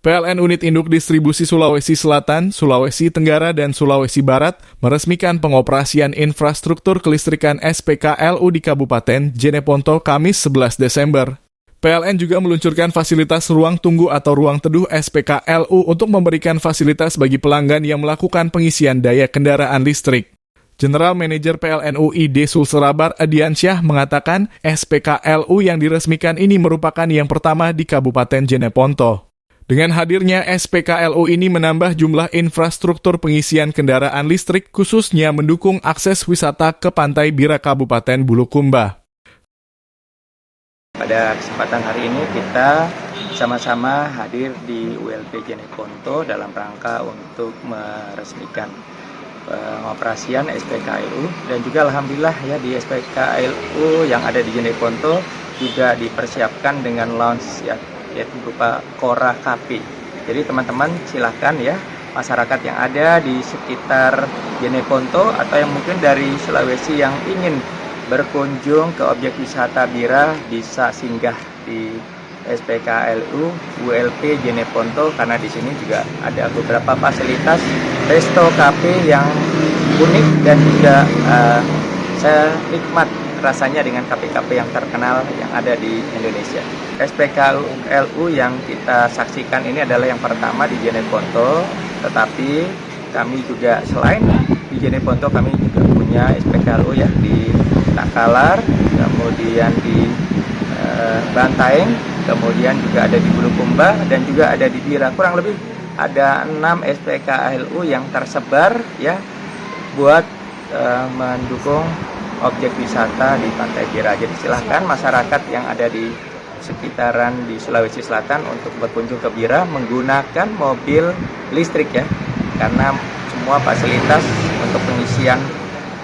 PLN Unit Induk Distribusi Sulawesi Selatan, Sulawesi Tenggara, dan Sulawesi Barat meresmikan pengoperasian infrastruktur kelistrikan SPKLU di Kabupaten Jeneponto Kamis 11 Desember. PLN juga meluncurkan fasilitas ruang tunggu atau ruang teduh SPKLU untuk memberikan fasilitas bagi pelanggan yang melakukan pengisian daya kendaraan listrik. General Manager PLN UID Sulselabar Adiansyah mengatakan SPKLU yang diresmikan ini merupakan yang pertama di Kabupaten Jeneponto. Dengan hadirnya SPKLU ini menambah jumlah infrastruktur pengisian kendaraan listrik khususnya mendukung akses wisata ke Pantai Bira Kabupaten Bulukumba. Pada kesempatan hari ini kita sama-sama hadir di ULP Jeneponto dalam rangka untuk meresmikan pengoperasian SPKLU dan juga alhamdulillah ya di SPKLU yang ada di Jeneponto juga dipersiapkan dengan launch ya, yaitu berupa Kora KP. Jadi teman-teman silahkan ya, masyarakat yang ada di sekitar Jeneponto atau yang mungkin dari Sulawesi yang ingin berkunjung ke objek wisata Bira bisa singgah di SPKLU ULP Jeneponto karena di sini juga ada beberapa fasilitas resto kafe yang unik dan juga saya nikmat rasanya dengan kafe-kafe yang terkenal yang ada di Indonesia. SPKLU yang kita saksikan ini adalah yang pertama di Jeneponto, tetapi kami juga selain di Jeneponto kami juga punya SPKLU ya di Takalar, kemudian di Bantaeng, kemudian juga ada di Bulukumba dan juga ada di Bira. Kurang lebih ada 6 SPKLU yang tersebar ya buat mendukung objek wisata di Pantai Bira. Jadi silahkan masyarakat yang ada di sekitaran di Sulawesi Selatan untuk berkunjung ke Bira menggunakan mobil listrik ya, karena semua fasilitas untuk pengisian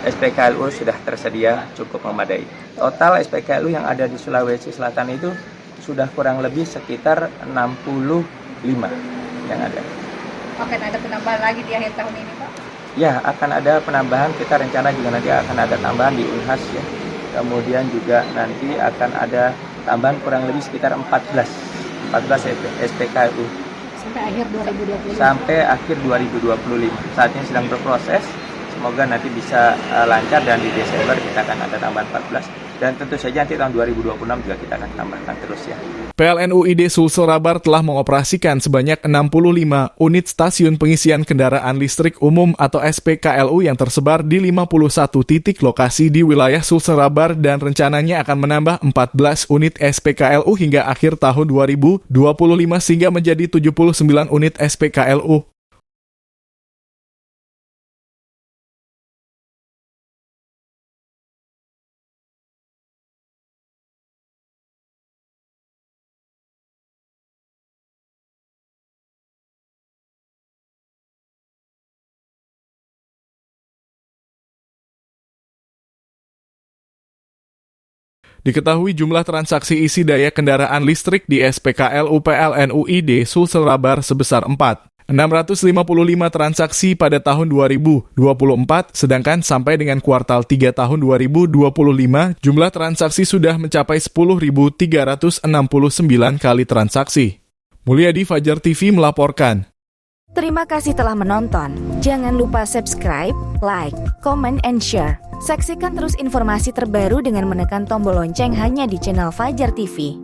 SPKLU sudah tersedia cukup memadai. Total SPKLU yang ada di Sulawesi Selatan itu sudah kurang lebih sekitar 65 yang ada. Akan ada penambahan lagi di akhir tahun ini, Pak? Ya, akan ada penambahan. Kita rencana juga nanti akan ada tambahan di Unhas ya. Kemudian juga nanti akan ada tambahan kurang lebih sekitar 14 SPKLU. Sampai akhir 2025? Sampai akhir 2025. Saat ini sedang berproses. Semoga nanti bisa lancar dan di Desember kita akan ada tambahan 14. Dan tentu saja nanti tahun 2026 juga kita akan tambahkan terus ya. PLN UID Sulselabar telah mengoperasikan sebanyak 65 unit stasiun pengisian kendaraan listrik umum atau SPKLU yang tersebar di 51 titik lokasi di wilayah Sulselabar dan rencananya akan menambah 14 unit SPKLU hingga akhir tahun 2025 sehingga menjadi 79 unit SPKLU. Diketahui jumlah transaksi isi daya kendaraan listrik di SPKLU PLN UID Sulselabar sebesar 655 transaksi pada tahun 2024, sedangkan sampai dengan kuartal 3 tahun 2025, jumlah transaksi sudah mencapai 10.369 kali transaksi. Mulyadi, Fajar TV melaporkan. Terima kasih telah menonton. Jangan lupa subscribe, like, comment, and share. Saksikan terus informasi terbaru dengan menekan tombol lonceng hanya di channel Fajar TV.